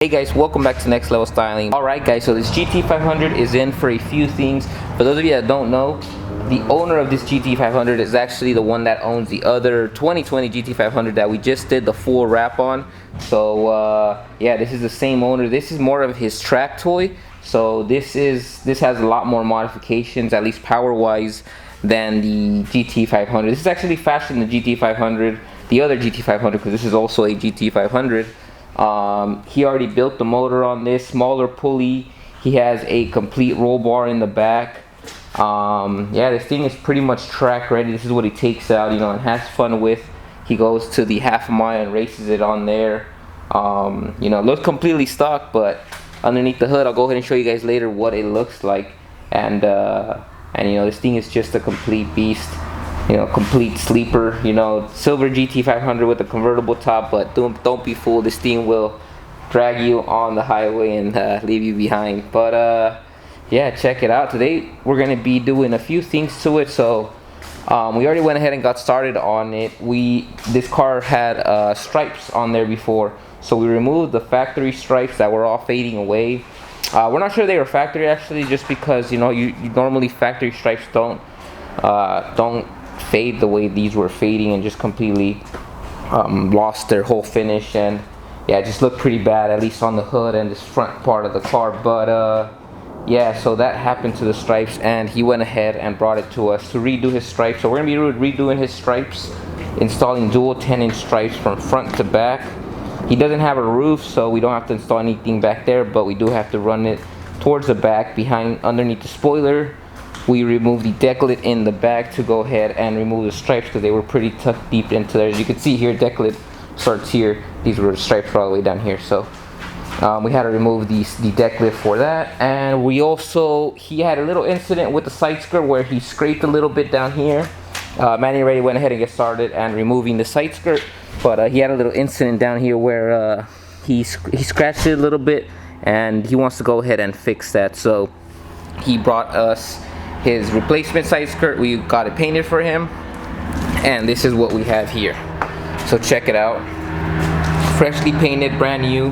Hey guys, welcome back to Next Level Styling. Alright guys, so this GT500 is in for a few things. For those of you that don't know, the owner of this GT500 is actually the one that owns the other 2020 GT500 that we just did the full wrap on. So yeah, this is the same owner. This is more of his track toy. So this has a lot more modifications, at least power wise, than the GT500. This is actually faster than the GT500, the other GT500, because this is also a GT500. He already built the motor on this, smaller pulley. He has a complete roll bar in the back. Yeah, this thing is pretty much track ready. This is what he takes out, and has fun with. He goes to the half a mile and races it on there. Looks completely stock, but underneath the hood, I'll go ahead and show you guys later what it looks like. And this thing is just a complete beast. Complete sleeper, silver GT500 with a convertible top, but don't be fooled, this thing will drag you on the highway and leave you behind. But yeah, check it out. Today we're going to be doing a few things to it. So we already went ahead and got started on it. This car had stripes on there before, so we removed the factory stripes that were all fading away. We're not sure they were factory actually, just because you normally factory stripes don't fade the way these were fading, and just completely lost their whole finish, and yeah, it just looked pretty bad, at least on the hood and this front part of the car. But yeah, so that happened to the stripes, and he went ahead and brought it to us to redo his stripes. So we're gonna be redoing his stripes, installing dual 10-inch stripes from front to back. He doesn't have a roof, so we don't have to install anything back there, but we do have to run it towards the back, underneath the spoiler. We removed the decklet in the back to go ahead and remove the stripes, because they were pretty tucked deep into there. As you can see here, decklet starts here. These were the stripes all the way down here. So we had to remove the decklet for that. And he had a little incident with the side skirt where he scraped a little bit down here. Manny already went ahead and get started and removing the side skirt, but he had a little incident down here where he scratched it a little bit, and he wants to go ahead and fix that. So he brought us his replacement side skirt. We got it painted for him, and this is what we have here. So check it out, freshly painted, brand new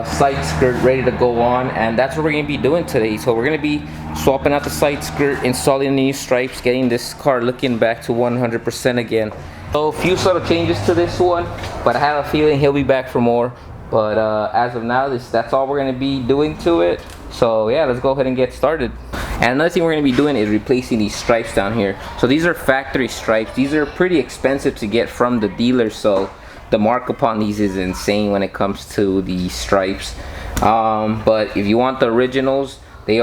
side skirt ready to go on, and that's what we're going to be doing today. So we're going to be swapping out the side skirt, installing the new stripes, getting this car looking back to 100% again. So a few subtle changes to this one, but I have a feeling he'll be back for more. But as of now, that's all we're going to be doing to it. So yeah, let's go ahead and get started. And another thing we're going to be doing is replacing these stripes down here. So these are factory stripes. These are pretty expensive to get from the dealer, so the markup on these is insane when it comes to the stripes. But if you want the originals, it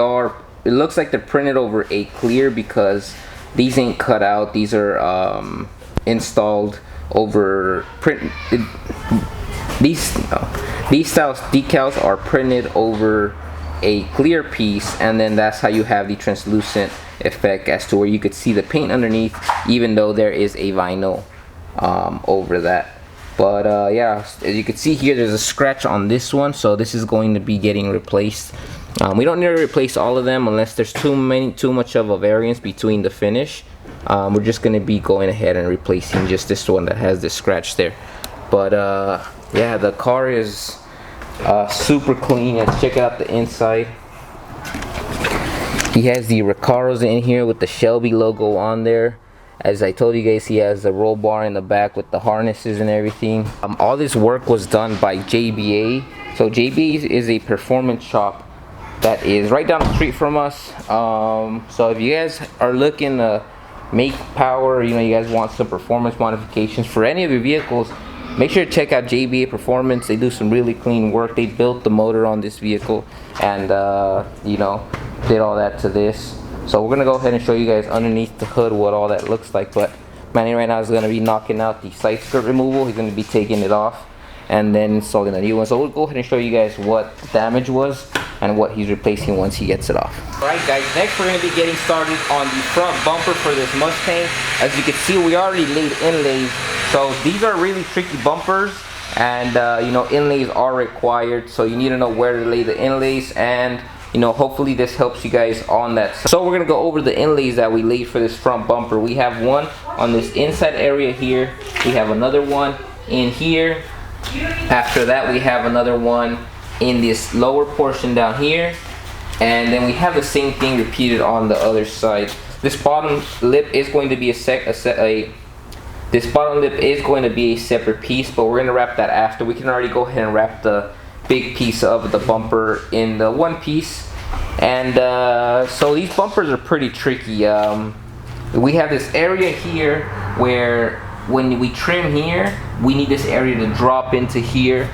looks like they're printed over a clear, because these ain't cut out. These are installed over these style decals are printed over a clear piece, and then that's how you have the translucent effect as to where you could see the paint underneath, even though there is a vinyl over that. But yeah, as you can see here, there's a scratch on this one, so this is going to be getting replaced. We don't need to replace all of them unless there's too much of a variance between the finish. We're just going to be going ahead and replacing just this one that has this scratch there. But yeah, the car is super clean. Let's check out the inside. He has the Recaros in here with the Shelby logo on there. As I told you guys, he has the roll bar in the back with the harnesses and everything. All this work was done by JBA. So JBA is a performance shop that is right down the street from us. So if you guys are looking to make power, you guys want some performance modifications for any of your vehicles, make sure to check out JBA Performance. They do some really clean work. They built the motor on this vehicle, and did all that to this. So we're gonna go ahead and show you guys underneath the hood what all that looks like. But Manny right now is gonna be knocking out the side skirt removal. He's gonna be taking it off and then installing a new one. So we'll go ahead and show you guys what the damage was and what he's replacing once he gets it off. Alright guys, next we're going to be getting started on the front bumper for this Mustang. As you can see, we already laid inlays. So these are really tricky bumpers, and inlays are required, so you need to know where to lay the inlays, and hopefully this helps you guys on that. So we're going to go over the inlays that we laid for this front bumper. We have one on this inside area here. We have another one in here. After that, we have another one in this lower portion down here, and then we have the same thing repeated on the other side. This bottom lip is going to be separate piece, but we're going to wrap that after. We can already go ahead and wrap the big piece of the bumper in the one piece. And so these bumpers are pretty tricky. We have this area here where when we trim here, we need this area to drop into here.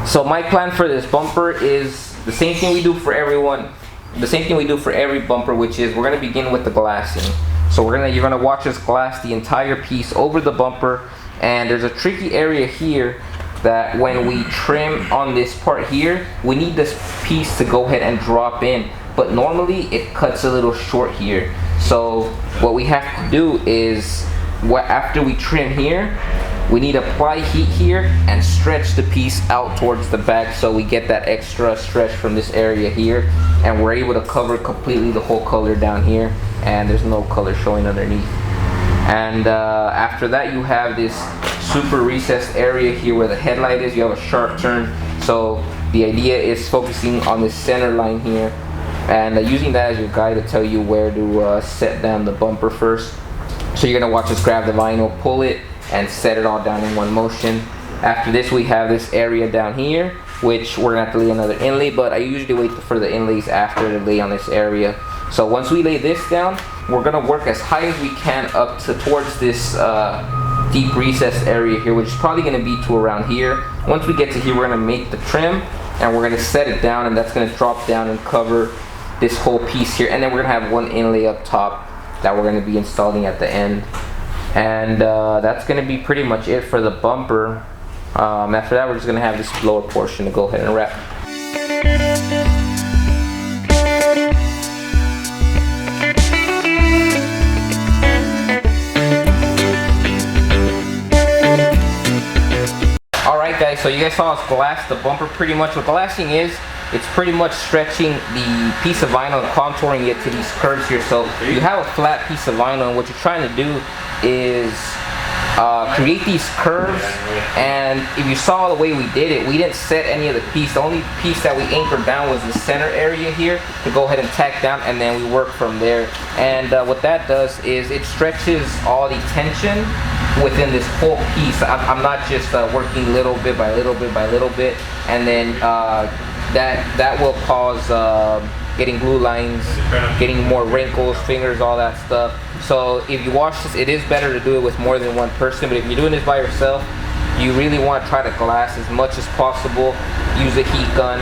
So my plan for this bumper is the same thing we do for everyone. The same thing we do for every bumper, which is we're going to begin with the glassing. So you're gonna watch us glass the entire piece over the bumper, and there's a tricky area here that when we trim on this part here, we need this piece to go ahead and drop in, but normally it cuts a little short here. So what we have to do is, after we trim here, we need to apply heat here and stretch the piece out towards the back so we get that extra stretch from this area here, and we're able to cover completely the whole color down here, and there's no color showing underneath. And after that, you have this super recessed area here where the headlight is. You have a sharp turn, so the idea is focusing on this center line here and using that as your guide to tell you where to set down the bumper first. So you're gonna watch us grab the vinyl, pull it, and set it all down in one motion. After this, we have this area down here, which we're gonna have to lay another inlay, but I usually wait for the inlays after to lay on this area. So once we lay this down, we're gonna work as high as we can up towards this deep recessed area here, which is probably gonna be to around here. Once we get to here, we're gonna make the trim, and we're gonna set it down, and that's gonna drop down and cover this whole piece here. And then we're gonna have one inlay up top that we're gonna be installing at the end. And that's gonna be pretty much it for the bumper. After that, we're just gonna have this lower portion to go ahead and wrap. Alright guys, so you guys saw us glass the bumper pretty much. What glassing is, it's pretty much stretching the piece of vinyl and contouring it to these curves here. So you have a flat piece of vinyl, and what you're trying to do is create these curves. And if you saw the way we did it, we didn't set any of the piece. The only piece that we anchored down was the center area here to go ahead and tack down, and then we work from there. And what that does is it stretches all the tension within this whole piece. I'm not just working little bit by little bit by little bit, and then that will cause getting glue lines, getting more wrinkles, fingers, all that stuff. So if you wash this, it is better to do it with more than one person, but if you're doing this by yourself, you really want to try to glass as much as possible. Use a heat gun,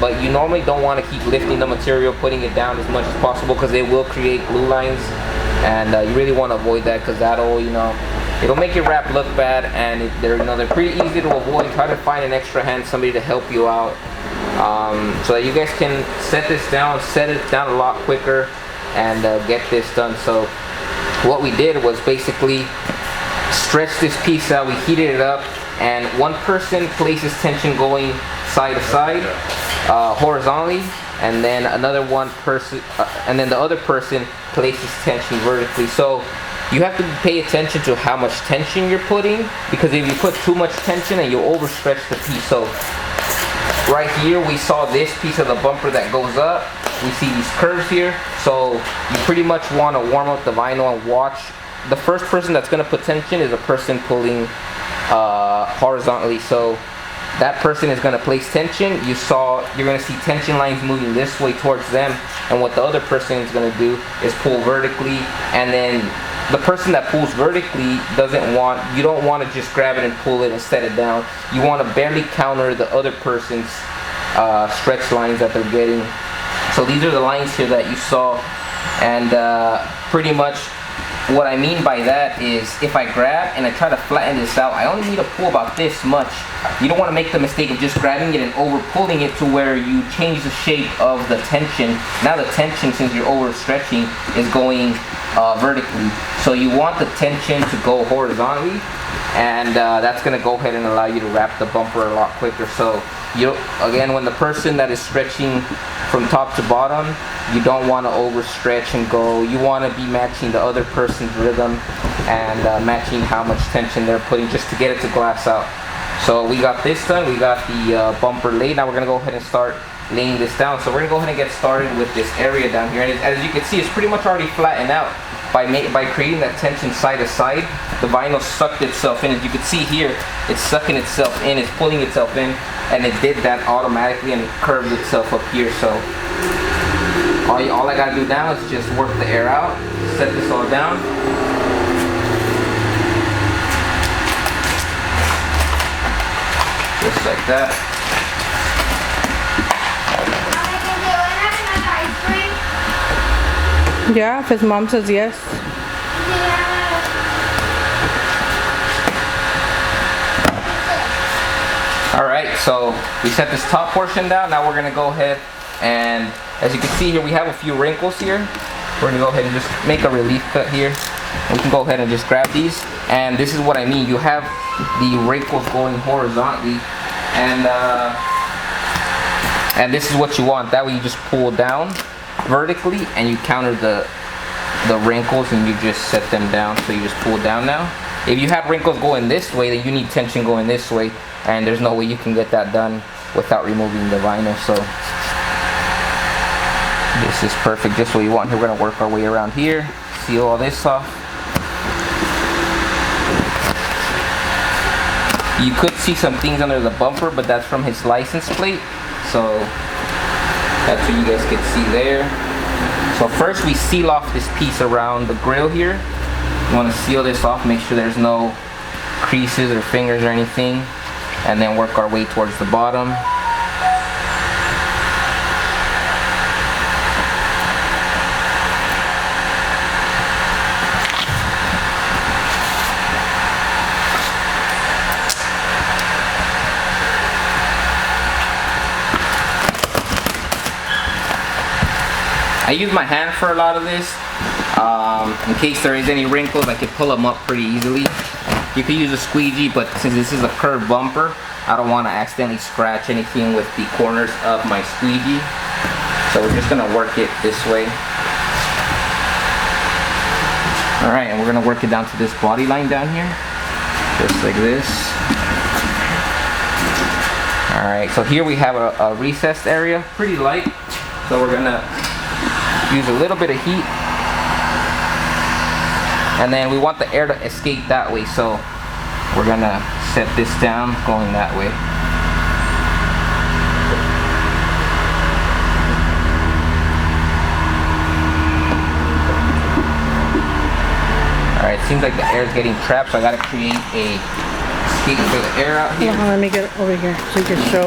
but you normally don't want to keep lifting the material, putting it down as much as possible, because it will create glue lines, and you really want to avoid that, because that'll, it'll make your wrap look bad, and they're pretty easy to avoid. Try to find an extra hand, somebody to help you out, so that you guys can set it down a lot quicker and get this done. So what we did was basically stretch this piece out. We heated it up, and one person places tension going side to side horizontally, and then and then the other person places tension vertically. So you have to pay attention to how much tension you're putting, because if you put too much tension, and you'll overstretch the piece. So right here, we saw this piece of the bumper that goes up. We see these curves here. So you pretty much want to warm up the vinyl and watch. The first person that's going to put tension is a person pulling horizontally. So that person is going to place tension. You're going to see tension lines moving this way towards them, and what the other person is going to do is pull vertically. And then the person that pulls vertically you don't want to just grab it and pull it and set it down. You want to barely counter the other person's stretch lines that they're getting. So these are the lines here that you saw, and pretty much what I mean by that is, if I grab and I try to flatten this out, I only need to pull about this much. You don't want to make the mistake of just grabbing it and over pulling it to where you change the shape of the tension. Now the tension, since you're over stretching, is going vertically. So you want the tension to go horizontally, and that's going to go ahead and allow you to wrap the bumper a lot quicker. So again, when the person that is stretching from top to bottom, you don't want to overstretch and go. You want to be matching the other person's rhythm and matching how much tension they're putting, just to get it to glass out. So we got this done. We got the bumper laid. Now we're gonna go ahead and start laying this down. So we're gonna go ahead and get started with this area down here. And as you can see, it's pretty much already flattened out by creating that tension side to side. The vinyl sucked itself in. As you can see here, it's sucking itself in. It's pulling itself in, and it did that automatically and curved itself up here. So all I gotta do now is just work the air out, set this all down. Just like that. Yeah, if his mom says yes. Alright, so we set this top portion down. Now we're gonna go ahead and, as you can see here, we have a few wrinkles here. We're gonna go ahead and just make a relief cut here. We can go ahead and just grab these, and this is what I mean. You have the wrinkles going horizontally, and this is what you want. That way you just pull down vertically and you counter the wrinkles, and you just set them down. So you just pull down now. If you have wrinkles going this way, then you need tension going this way, and there's no way you can get that done without removing the vinyl. So this is perfect, just what you want. Here we're gonna work our way around here, seal all this off. You could see some things under the bumper, but that's from his license plate. So that's what you guys can see there. So first we seal off this piece around the grill here. You want to seal this off, make sure there's no creases or fingers or anything, and then work our way towards the bottom. I use my hand for a lot of this. In case there is any wrinkles, I can pull them up pretty easily. You can use a squeegee, but since this is a curved bumper, I don't want to accidentally scratch anything with the corners of my squeegee. So we're just going to work it this way. Alright, and we're going to work it down to this body line down here. Just like this. Alright, so here we have a recessed area, pretty light. So we're going to use a little bit of heat, and then we want the air to escape that way, so we're gonna set this down going that way. Alright, it seems like the air is getting trapped, so I gotta create a escape for the air out here. Let me get it over here so you can show.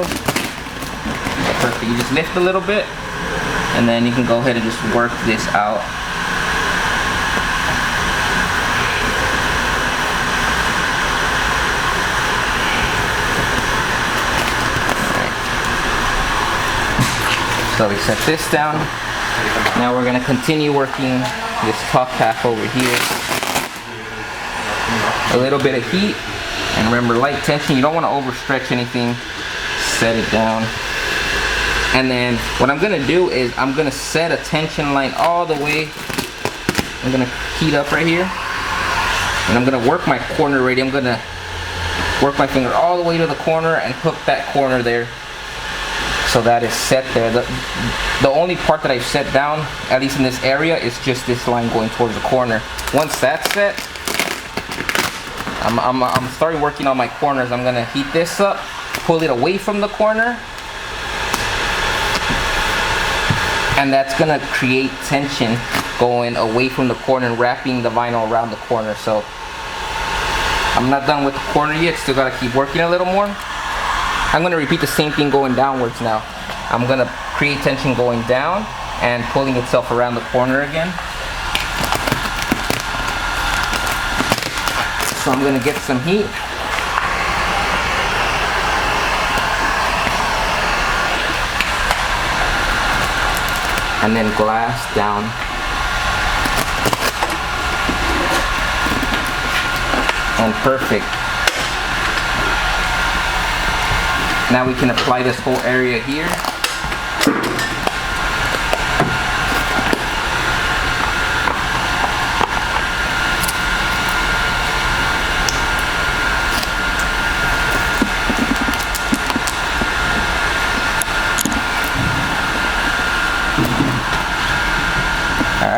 Perfect, you just lift a little bit, and then you can go ahead and just work this out. So we set this down. Now we're going to continue working this top half over here. A little bit of heat, and remember, light tension. You don't want to overstretch anything. Set it down. And then what I'm gonna do is I'm gonna set a tension line all the way. I'm gonna heat up right here, and I'm gonna work my corner already. I'm gonna work my finger all the way to the corner and hook that corner there. So that is set there. The only part that I've set down, at least in this area, is just this line going towards the corner. Once that's set, I'm starting working on my corners. I'm gonna heat this up, pull it away from the corner, and that's gonna create tension going away from the corner and wrapping the vinyl around the corner. So I'm not done with the corner yet, still gotta keep working a little more. I'm gonna repeat the same thing going downwards now. I'm gonna create tension going down and pulling itself around the corner again. So I'm gonna get some heat. And then glass down. And perfect. Now we can apply this whole area here.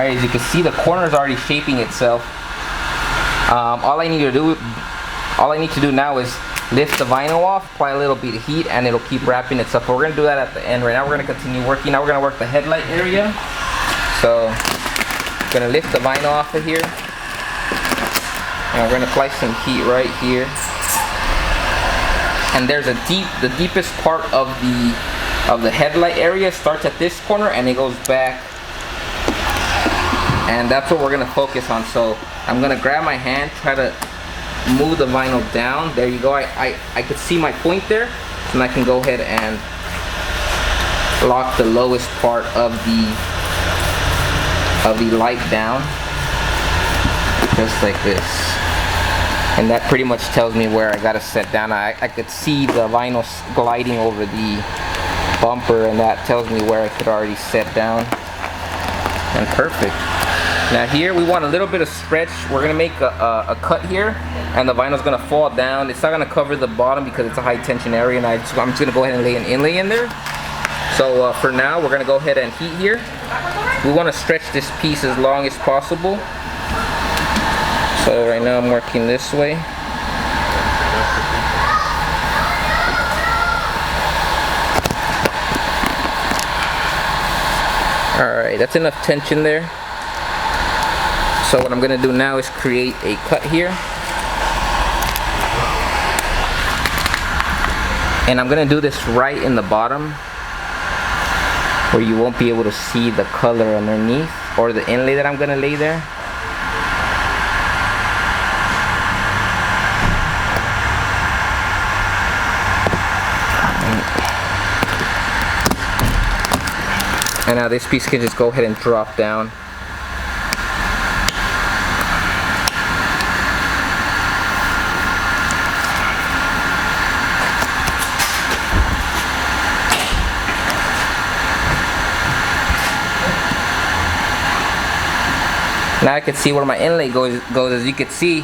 Alright, as you can see, the corner is already shaping itself. All I need to do now is lift the vinyl off, apply a little bit of heat, and it'll keep wrapping itself. But we're gonna do that at the end. Right now we're gonna continue working. Now we're gonna work the headlight area. So I'm gonna lift the vinyl off of here, and we're gonna apply some heat right here. And there's the deepest part of the headlight area starts at this corner and it goes back, and that's what we're gonna focus on. So I'm gonna grab my hand, try to move the vinyl down. There you go. I could see my point there, and I can go ahead and lock the lowest part of the light down, just like this. And that pretty much tells me where I gotta set down. I could see the vinyl gliding over the bumper, and that tells me where I could already set down. And perfect. Now here we want a little bit of stretch. We're gonna make a cut here, and the vinyl's gonna fall down. It's not gonna cover the bottom because it's a high tension area, and I'm just gonna go ahead and lay an inlay in there. So for now, we're gonna go ahead and heat here. We wanna stretch this piece as long as possible. So right now I'm working this way. Alright, that's enough tension there. So what I'm going to do now is create a cut here. And I'm going to do this right in the bottom, where you won't be able to see the color underneath or the inlay that I'm going to lay there. And now this piece can just go ahead and drop down. Now I can see where my inlay goes. As you can see,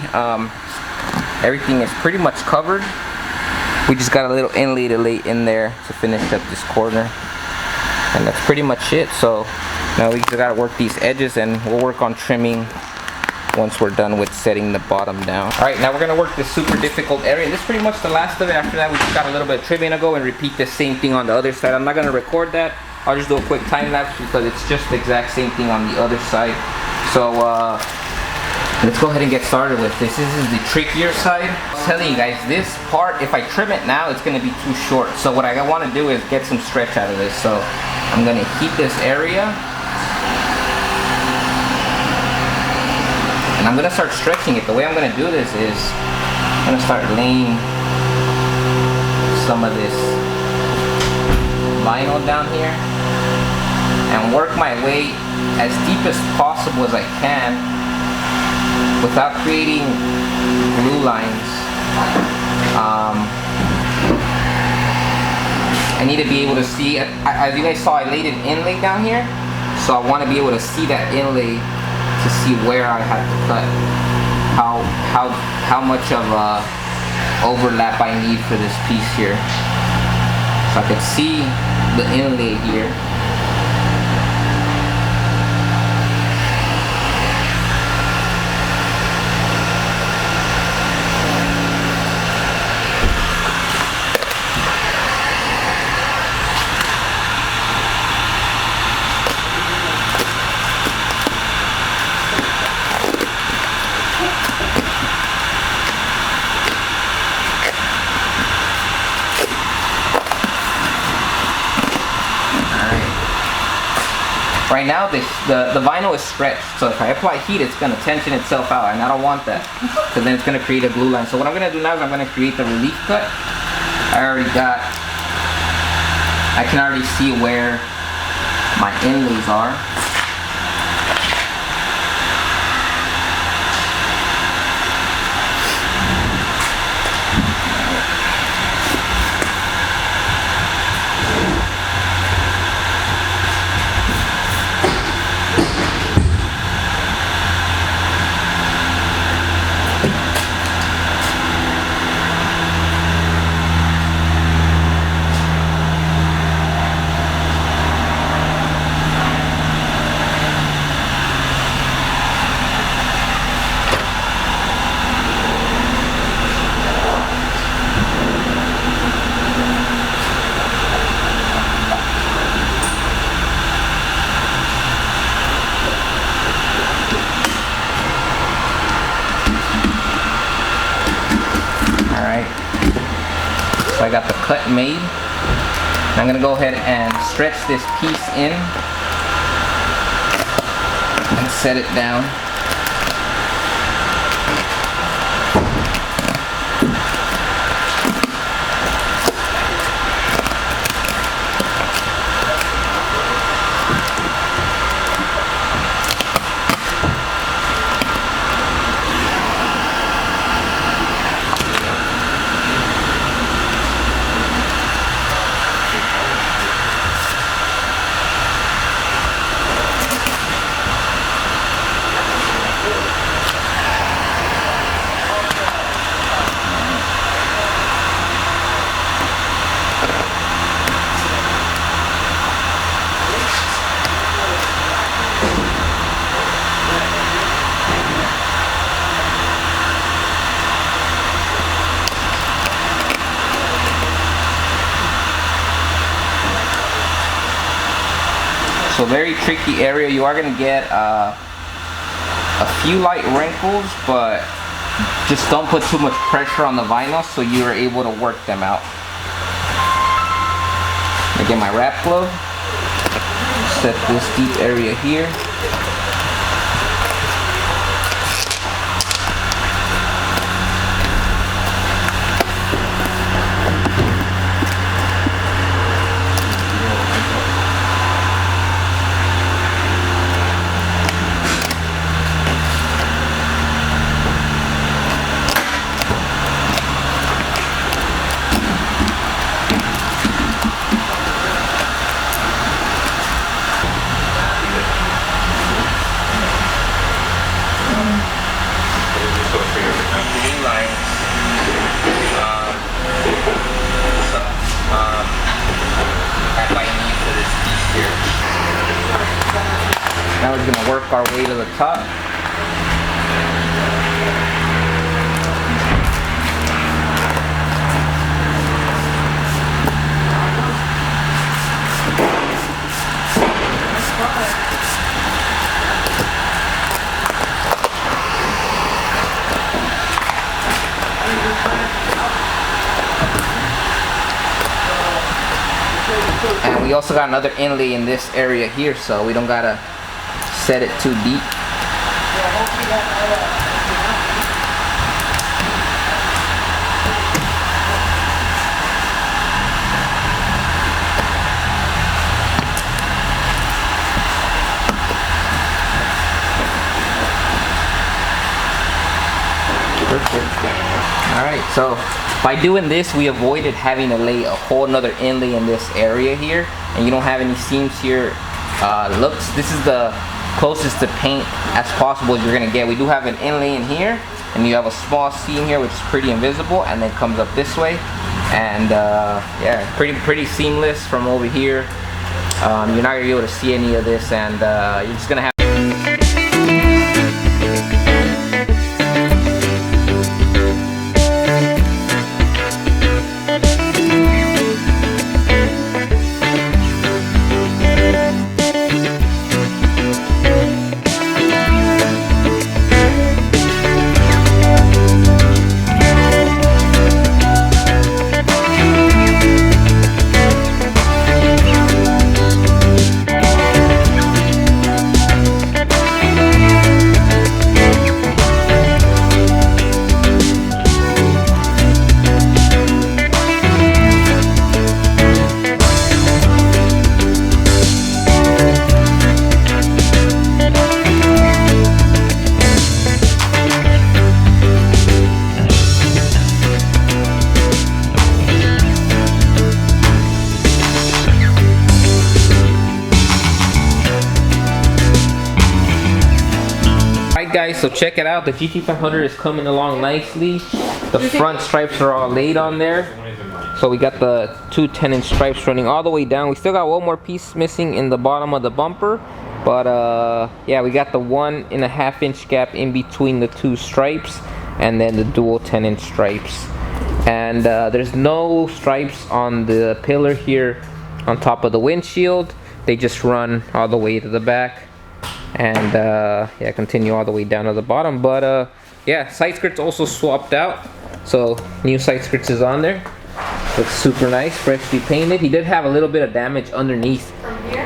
everything is pretty much covered. We just got a little inlay to lay in there to finish up this corner. And that's pretty much it. So now we just gotta work these edges, and we'll work on trimming once we're done with setting the bottom down. Alright, now we're gonna work this super difficult area. And this is pretty much the last of it. After that, we just got a little bit of trimming to go and repeat the same thing on the other side. I'm not gonna record that. I'll just do a quick time lapse because it's just the exact same thing on the other side. So let's go ahead and get started with this. This is the trickier side. I'm telling you guys, this part, if I trim it now, it's gonna be too short. So what I wanna do is get some stretch out of this. So I'm gonna heat this area, and I'm gonna start stretching it. The way I'm gonna do this is I'm gonna start laying some of this vinyl down here and work my way as deep as possible as I can without creating glue lines. I need to be able to see, as you guys saw, I laid an inlay down here, so I want to be able to see that inlay to see where I have to cut, how much of a overlap I need for this piece here. So I can see the inlay here. Right now, the vinyl is stretched, so if I apply heat, it's going to tension itself out, and I don't want that, because then it's going to create a glue line. So what I'm going to do now is I'm going to create the relief cut. I can already see where my inlays are. cut made. I'm gonna go ahead and stretch this piece in and set it down. So very tricky area. You are going to get a few light wrinkles, but just don't put too much pressure on the vinyl so you are able to work them out. I get my wrap glove, set this deep area here. Now we're going to work our way to the top. And we also got another inlay in this area here, so we don't gotta set it too deep. Perfect. Alright, so by doing this, we avoided having to lay a whole nother inlay in this area here, and you don't have any seams here. This is the closest to paint as possible as you're gonna get. We do have an inlay in here, and you have a small seam here which is pretty invisible, and then comes up this way, and yeah, pretty seamless from over here. You're not gonna be able to see any of this, and you're just gonna have guys, so check it out. The GT500 is coming along nicely. The front stripes are all laid on there. So we got the two 10-inch stripes running all the way down. We still got one more piece missing in the bottom of the bumper, but yeah, we got the 1.5-inch gap in between the two stripes, and then the dual 10-inch stripes. And there's no stripes on the pillar here on top of the windshield. They just run all the way to the back, and yeah, continue all the way down to the bottom. But yeah, side skirts also swapped out, so new side skirts is on there. Looks super nice, freshly painted. He did have a little bit of damage underneath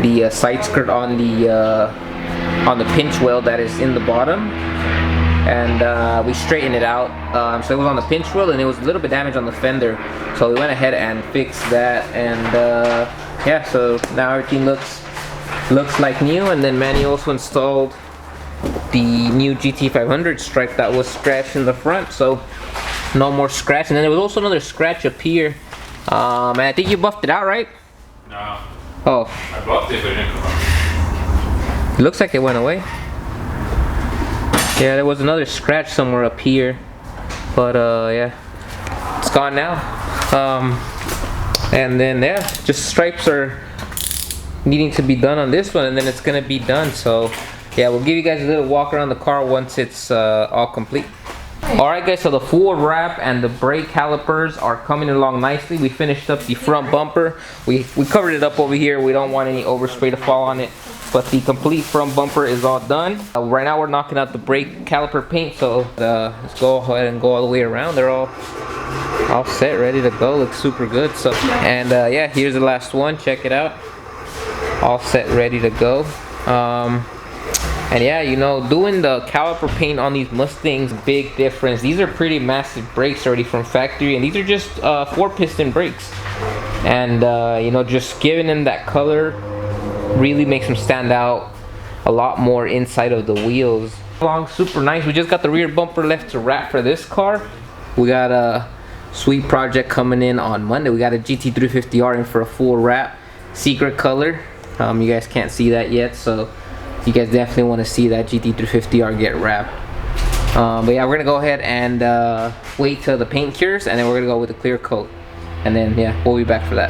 the side skirt on the pinch weld that is in the bottom, and we straightened it out. So it was on the pinch weld, and it was a little bit damaged on the fender. So we went ahead and fixed that, and yeah. So now everything looks like new. And then Manny also installed the new GT500 stripe that was scratched in the front, so no more scratch. And then there was also another scratch up here. And I think you buffed it out, right? No. Oh. I buffed it, but it didn't come out. It looks like it went away. Yeah, there was another scratch somewhere up here, but yeah, it's gone now. And then yeah, just stripes are needing to be done on this one, and then it's gonna be done. So yeah, we'll give you guys a little walk around the car once it's all complete. Alright guys, so the full wrap and the brake calipers are coming along nicely. We finished up the front bumper. We covered it up over here. We don't want any overspray to fall on it, but the complete front bumper is all done. Right now we're knocking out the brake caliper paint, so let's go ahead and go all the way around. They're all set, ready to go. Looks super good. So, and yeah, here's the last one. Check it out. All set, ready to go. And yeah, you know, doing the caliper paint on these Mustangs, big difference. These are pretty massive brakes already from factory, and these are just 4-piston brakes. And you know, just giving them that color really makes them stand out a lot more inside of the wheels. Long, super nice. We just got the rear bumper left to wrap for this car. We got a sweet project coming in on Monday. We got a GT350R in for a full wrap, secret color. You guys can't see that yet, so you guys definitely want to see that GT350R get wrapped. But yeah, we're gonna go ahead and wait till the paint cures, and then we're gonna go with the clear coat, and then yeah, we'll be back for that.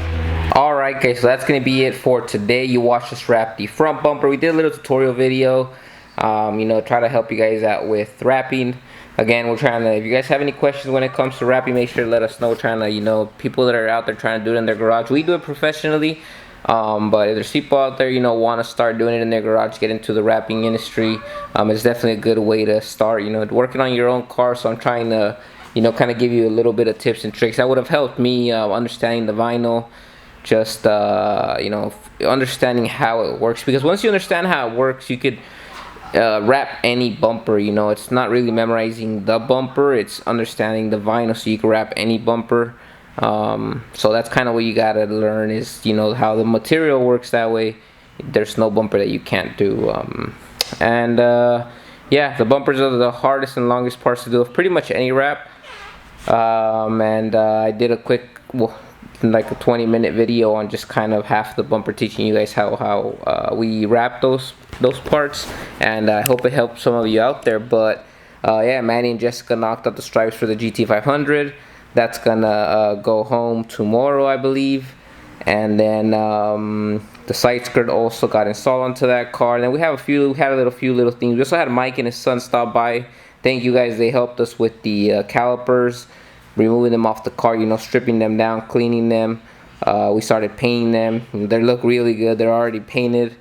Alright guys, so that's gonna be it for today. You watched us wrap the front bumper. We did a little tutorial video, you know, try to help you guys out with wrapping. Again, we're trying to, if you guys have any questions when it comes to wrapping, make sure to let us know. We're trying to, you know, people that are out there trying to do it in their garage, we do it professionally. But if there's people out there, you know, want to start doing it in their garage, get into the wrapping industry, it's definitely a good way to start, you know, working on your own car. So I'm trying to, you know, kind of give you a little bit of tips and tricks that would have helped me understanding the vinyl, just you know, understanding how it works, because once you understand how it works, you could wrap any bumper. You know, it's not really memorizing the bumper, it's understanding the vinyl, so you can wrap any bumper. So that's kind of what you gotta learn, is, you know, how the material works. That way there's no bumper that you can't do. And yeah, the bumpers are the hardest and longest parts to do of pretty much any wrap. I did a quick, well, like a 20-minute video on just kind of half the bumper, teaching you guys how we wrap those parts, and I hope it helped some of you out there. But yeah, Manny and Jessica knocked out the stripes for the GT500. That's gonna go home tomorrow, I believe. And then the side skirt also got installed onto that car. And then we have a few little things. We also had Mike and his son stop by. Thank you guys, they helped us with the calipers, removing them off the car, you know, stripping them down, cleaning them. We started painting them. They look really good. They're already painted.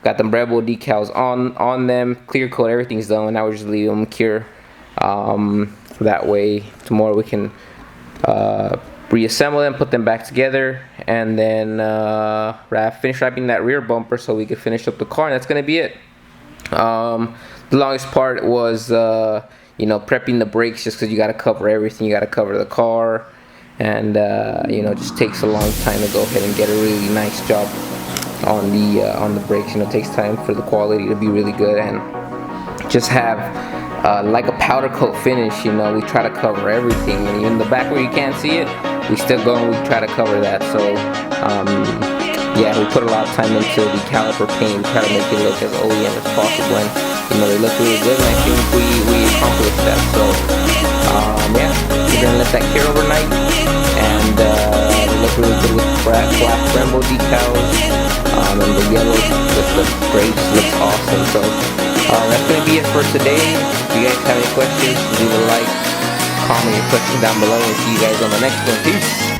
Got them Rebel decals on them. Clear coat, everything's done. Now we're just leaving them cure. That way tomorrow we can reassemble them, put them back together, and then finish wrapping that rear bumper so we could finish up the car, and that's gonna be it. The longest part was you know, prepping the brakes, just because you got to cover everything. You got to cover the car, and you know, it just takes a long time to go ahead and get a really nice job on the brakes. You know, it takes time for the quality to be really good, and just have like a powder coat finish. You know, we try to cover everything, and in the back where you can't see it, we still go and we try to cover that. So yeah, we put a lot of time into the caliper paint, try to make it look as OEM as possible, and you know, they look really good, and I think we accomplished that. So yeah, we're gonna let that cure overnight, and they look really good with black Brembo decals, and the yellow with the brakes looks awesome. So that's gonna be it for today. If you guys have any questions, leave a like, comment your questions down below, and see you guys on the next one. Peace.